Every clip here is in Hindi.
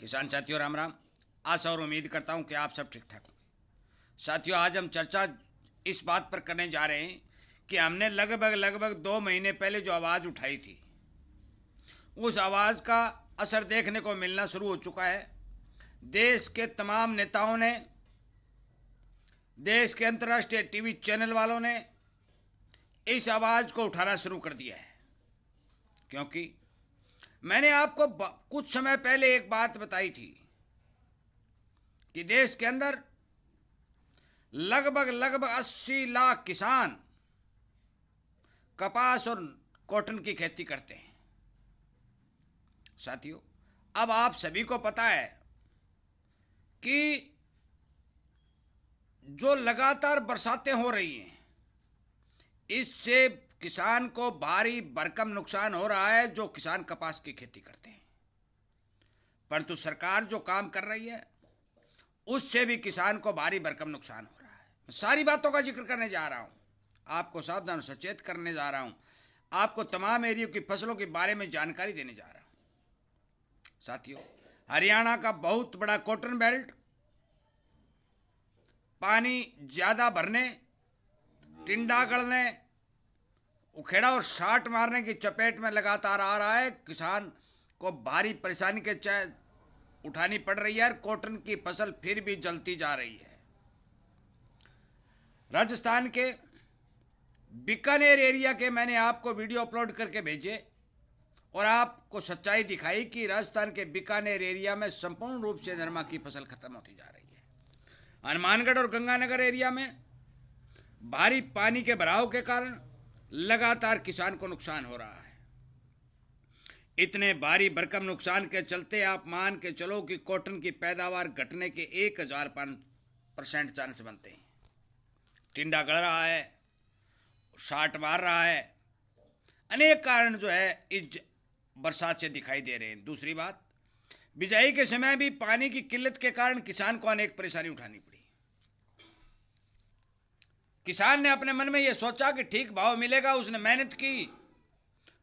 किसान साथियों राम राम। आशा और उम्मीद करता हूं कि आप सब ठीक ठाक होंगे। साथियों आज हम चर्चा इस बात पर करने जा रहे हैं कि हमने लगभग 2 महीने पहले जो आवाज़ उठाई थी उस आवाज़ का असर देखने को मिलना शुरू हो चुका है। देश के तमाम नेताओं ने, देश के अंतर्राष्ट्रीय टीवी चैनल वालों ने इस आवाज़ को उठाना शुरू कर दिया है, क्योंकि मैंने आपको कुछ समय पहले एक बात बताई थी कि देश के अंदर लगभग 80 लाख किसान कपास और कॉटन की खेती करते हैं। साथियों, अब आप सभी को पता है कि जो लगातार बरसातें हो रही हैं इससे किसान को भारी भरकम नुकसान हो रहा है, जो किसान कपास की खेती करते हैं। परंतु सरकार जो काम कर रही है उससे भी किसान को भारी भरकम नुकसान हो रहा है। सारी बातों का जिक्र करने जा रहा हूं, आपको सावधान सचेत करने जा रहा हूं, आपको तमाम एरिया की फसलों के बारे में जानकारी देने जा रहा हूं। साथियों, हरियाणा का बहुत बड़ा कॉटन बेल्ट पानी ज्यादा भरने, टिंडा गड़ने, उखेड़ा और शाट मारने की चपेट में लगातार आ रहा है। किसान को भारी परेशानी के उठानी पड़ रही है और कॉटन की फसल फिर भी जलती जा रही है। राजस्थान के बीकानेर एरिया के मैंने आपको वीडियो अपलोड करके भेजे और आपको सच्चाई दिखाई कि राजस्थान के बीकानेर एरिया में संपूर्ण रूप से नरमा की फसल खत्म होती जा रही है। हनुमानगढ़ और गंगानगर एरिया में भारी पानी के भराव के कारण लगातार किसान को नुकसान हो रहा है। इतने भारी भरकम नुकसान के चलते आप मान के चलो कि कॉटन की पैदावार घटने के 1005% चांस बनते हैं। टिंडा गड़ रहा है, शाट मार रहा है, अनेक कारण जो है इस बरसात से दिखाई दे रहे हैं। दूसरी बात, बिजाई के समय भी पानी की किल्लत के कारण किसान को अनेक परेशानी उठानी पड़ी। किसान ने अपने मन में यह सोचा कि ठीक भाव मिलेगा, उसने मेहनत की,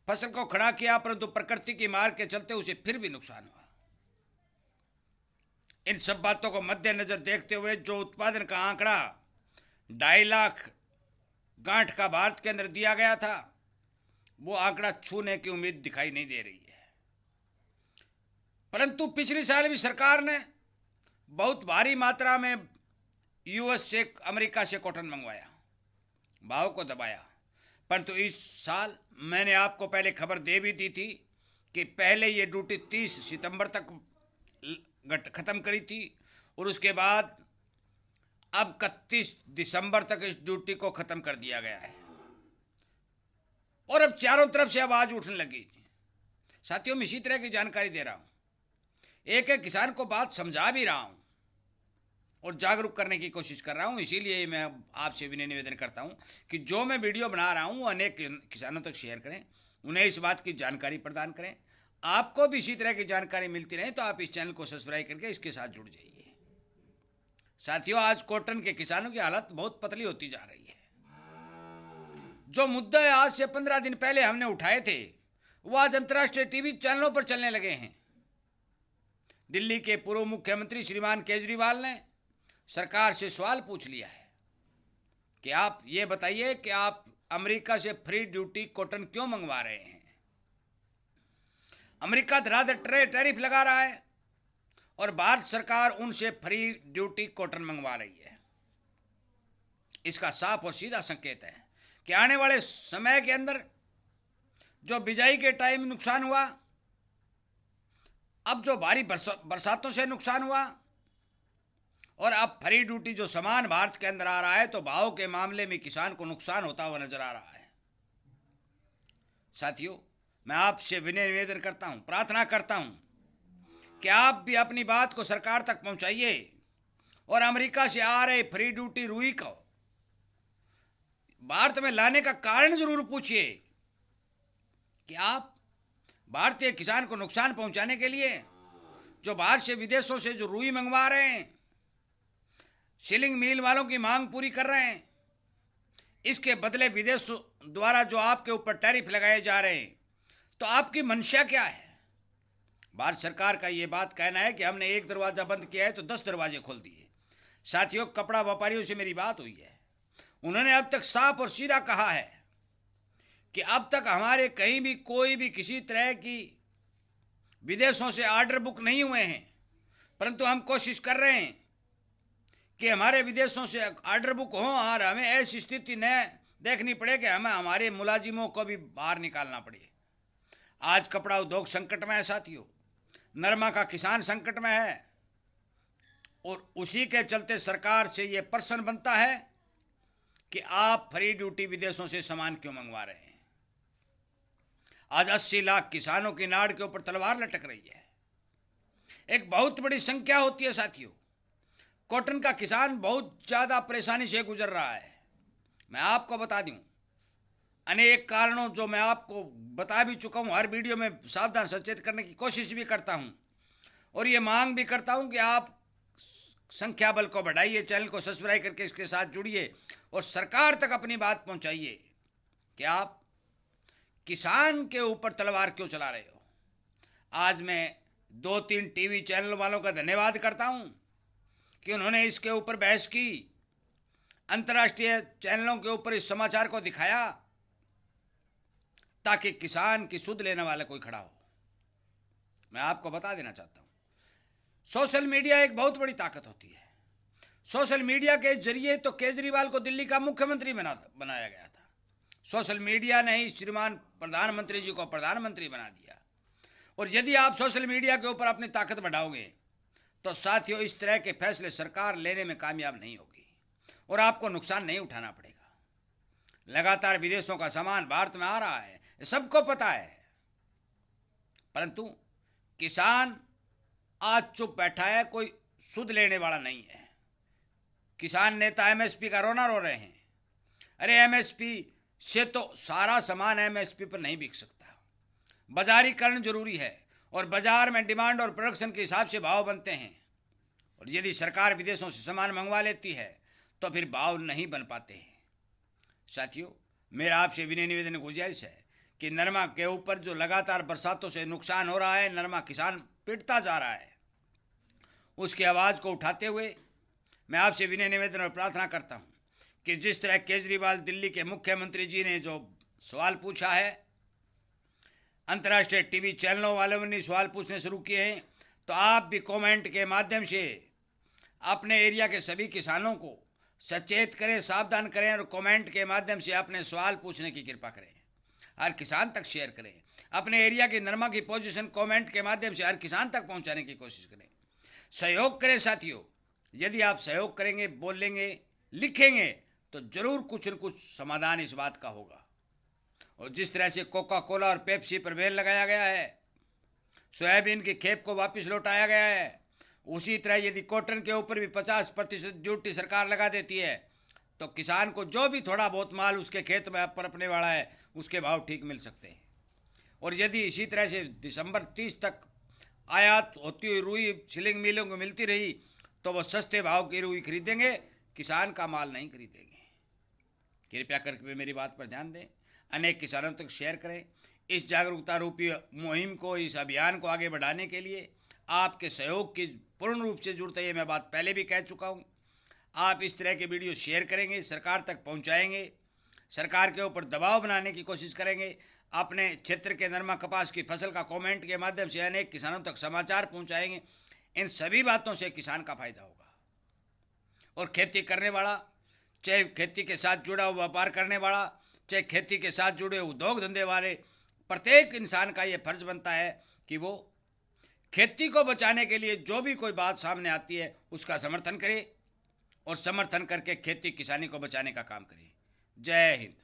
फसल को खड़ा किया, परंतु प्रकृति की मार के चलते उसे फिर भी नुकसान हुआ। इन सब बातों को मद्देनजर देखते हुए जो उत्पादन का आंकड़ा 2.5 लाख गांठ का भारत के अंदर दिया गया था, वो आंकड़ा छूने की उम्मीद दिखाई नहीं दे रही है। परंतु पिछले साल भी सरकार ने बहुत भारी मात्रा में यूएस से, अमेरिका से कॉटन मंगवाया, भाव को दबाया। परंतु इस साल मैंने आपको पहले खबर दे भी दी थी कि पहले ये ड्यूटी 30 सितंबर तक खत्म करी थी और उसके बाद अब 31 दिसंबर तक इस ड्यूटी को खत्म कर दिया गया है और अब चारों तरफ से आवाज उठने लगी। साथियों, मैं इसी तरह की जानकारी दे रहा हूं, एक एक किसान को बात समझा भी रहा हूं और जागरूक करने की कोशिश कर रहा हूं। इसीलिए मैं आपसे विनय निवेदन करता हूं कि जो मैं वीडियो बना रहा हूं अनेक किसानों तक शेयर करें, उन्हें इस बात की जानकारी प्रदान करें। आपको भी इसी तरह की जानकारी मिलती रहे तो आप इस चैनल को सब्सक्राइब करके इसके साथ जुड़ जाइए। साथियों, आज कॉटन के किसानों की हालत बहुत पतली होती जा रही है। जो मुद्दे आज से 15 दिन पहले हमने उठाए थे वो आज अंतर्राष्ट्रीय टीवी चैनलों पर चलने लगे हैं। दिल्ली के पूर्व मुख्यमंत्री श्रीमान केजरीवाल ने सरकार से सवाल पूछ लिया है कि आप ये बताइए कि आप अमेरिका से फ्री ड्यूटी कॉटन क्यों मंगवा रहे हैं। अमेरिका धड़ाधड़ टैरिफ लगा रहा है और भारत सरकार उनसे फ्री ड्यूटी कॉटन मंगवा रही है। इसका साफ और सीधा संकेत है कि आने वाले समय के अंदर जो बिजाई के टाइम नुकसान हुआ, अब जो भारी बरसातों से नुकसान हुआ और अब फ्री ड्यूटी जो सामान भारत के अंदर आ रहा है, तो भाव के मामले में किसान को नुकसान होता हुआ नजर आ रहा है। साथियों, मैं आपसे विनय निवेदन करता हूं, प्रार्थना करता हूं कि आप भी अपनी बात को सरकार तक पहुंचाइए और अमेरिका से आ रहे फ्री ड्यूटी रुई को भारत में लाने का कारण जरूर पूछिए कि आप भारतीय किसान को नुकसान पहुंचाने के लिए जो बाहर से, विदेशों से जो रुई मंगवा रहे हैं, शिलिंग मिल वालों की मांग पूरी कर रहे हैं, इसके बदले विदेश द्वारा जो आपके ऊपर टैरिफ लगाए जा रहे हैं, तो आपकी मंशा क्या है? भारत सरकार का ये बात कहना है कि हमने एक दरवाज़ा बंद किया है तो 10 दरवाजे खोल दिए। साथियों, कपड़ा व्यापारियों से मेरी बात हुई है, उन्होंने अब तक साफ और सीधा कहा है कि अब तक हमारे कहीं भी कोई भी किसी तरह की विदेशों से ऑर्डर बुक नहीं हुए हैं, परंतु हम कोशिश कर रहे हैं कि हमारे विदेशों से ऑर्डर बुक हों और हमें ऐसी स्थिति न देखनी पड़े कि हमें हमारे मुलाजिमों को भी बाहर निकालना पड़े। आज कपड़ा उद्योग संकट में है साथियों, नरमा का किसान संकट में है, और उसी के चलते सरकार से ये प्रश्न बनता है कि आप फ्री ड्यूटी विदेशों से सामान क्यों मंगवा रहे हैं। आज 80 लाख किसानों की नाड़ के ऊपर तलवार लटक रही है। एक बहुत बड़ी संख्या होती है साथियों। कॉटन का किसान बहुत ज्यादा परेशानी से गुजर रहा है। मैं आपको बता दूं, अनेक कारणों जो मैं आपको बता भी चुका हूं, हर वीडियो में सावधान सचेत करने की कोशिश भी करता हूं और ये मांग भी करता हूं कि आप संख्या बल को बढ़ाइए, चैनल को सब्सक्राइब करके इसके साथ जुड़िए और सरकार तक अपनी बात पहुंचाइए कि आप किसान के ऊपर तलवार क्यों चला रहे हो। आज मैं 2-3 टीवी चैनल वालों का धन्यवाद करता हूं कि उन्होंने इसके ऊपर बहस की, अंतर्राष्ट्रीय चैनलों के ऊपर इस समाचार को दिखाया ताकि किसान की सुध लेने वाला कोई खड़ा हो। मैं आपको बता देना चाहता हूं, सोशल मीडिया एक बहुत बड़ी ताकत होती है। सोशल मीडिया के जरिए तो केजरीवाल को दिल्ली का मुख्यमंत्री बनाया गया था। सोशल मीडिया ने ही श्रीमान प्रधानमंत्री जी को प्रधानमंत्री बना दिया। और यदि आप सोशल मीडिया के ऊपर अपनी ताकत बढ़ाओगे तो साथियों, इस तरह के फैसले सरकार लेने में कामयाब नहीं होगी और आपको नुकसान नहीं उठाना पड़ेगा। लगातार विदेशों का सामान भारत में आ रहा है, सबको पता है, परंतु किसान आज चुप बैठा है, कोई सुध लेने वाला नहीं है। किसान नेता एमएसपी का रोना रो रहे हैं। अरे एमएसपी से तो सारा सामान एमएसपी पर नहीं बिक सकता। बाजारीकरण जरूरी है और बाजार में डिमांड और प्रोडक्शन के हिसाब से भाव बनते हैं, और यदि सरकार विदेशों से सामान मंगवा लेती है तो फिर भाव नहीं बन पाते हैं। साथियों, मेरा आपसे विनय निवेदन गुजारिश है कि नरमा के ऊपर जो लगातार बरसातों से नुकसान हो रहा है, नरमा किसान पिटता जा रहा है, उसकी आवाज़ को उठाते हुए मैं आपसे विनय निवेदन और प्रार्थना करता हूं कि जिस तरह केजरीवाल दिल्ली के मुख्यमंत्री जी ने जो सवाल पूछा है, अंतर्राष्ट्रीय टीवी चैनलों वालों ने सवाल पूछने शुरू किए हैं, तो आप भी कमेंट के माध्यम से अपने एरिया के सभी किसानों को सचेत करें, सावधान करें और कमेंट के माध्यम से अपने सवाल पूछने की कृपा करें। हर किसान तक शेयर करें। अपने एरिया की नरमा की पोजीशन कमेंट के माध्यम से हर किसान तक पहुंचाने की कोशिश करें। सहयोग करें साथियों। यदि आप सहयोग करेंगे, बोलेंगे, लिखेंगे तो जरूर कुछ न कुछ समाधान इस बात का होगा। और जिस तरह से कोका कोला और पेप्सी पर बैन लगाया गया है, सोयाबीन की खेप को वापस लौटाया गया है, उसी तरह यदि कॉटन के ऊपर भी 50% ड्यूटी सरकार लगा देती है तो किसान को जो भी थोड़ा बहुत माल उसके खेत में पनपने वाला है उसके भाव ठीक मिल सकते हैं। और यदि इसी तरह से दिसंबर 30 तक आयात होती हुई रुई शिलिंग मिलों को मिलती रही तो वो सस्ते भाव की रुई खरीदेंगे, किसान का माल नहीं खरीदेंगे। कृपया करके मेरी बात पर ध्यान दें, अनेक किसानों तक शेयर करें। इस जागरूकता रूपी मुहिम को, इस अभियान को आगे बढ़ाने के लिए आपके सहयोग की पूर्ण रूप से जरूरत है। ये मैं बात पहले भी कह चुका हूँ। आप इस तरह के वीडियो शेयर करेंगे, सरकार तक पहुँचाएंगे, सरकार के ऊपर दबाव बनाने की कोशिश करेंगे, अपने क्षेत्र के नरमा कपास की फसल का कमेंट के माध्यम से अनेक किसानों तक समाचार पहुँचाएंगे। इन सभी बातों से किसान का फायदा होगा। और खेती करने वाला, चाहे खेती के साथ जुड़ा हुआ व्यापार करने वाला, चाहे खेती के साथ जुड़े उद्योग धंधे वाले, प्रत्येक इंसान का ये फर्ज बनता है कि वो खेती को बचाने के लिए जो भी कोई बात सामने आती है उसका समर्थन करे और समर्थन करके खेती किसानी को बचाने का काम करे। जय हिंद।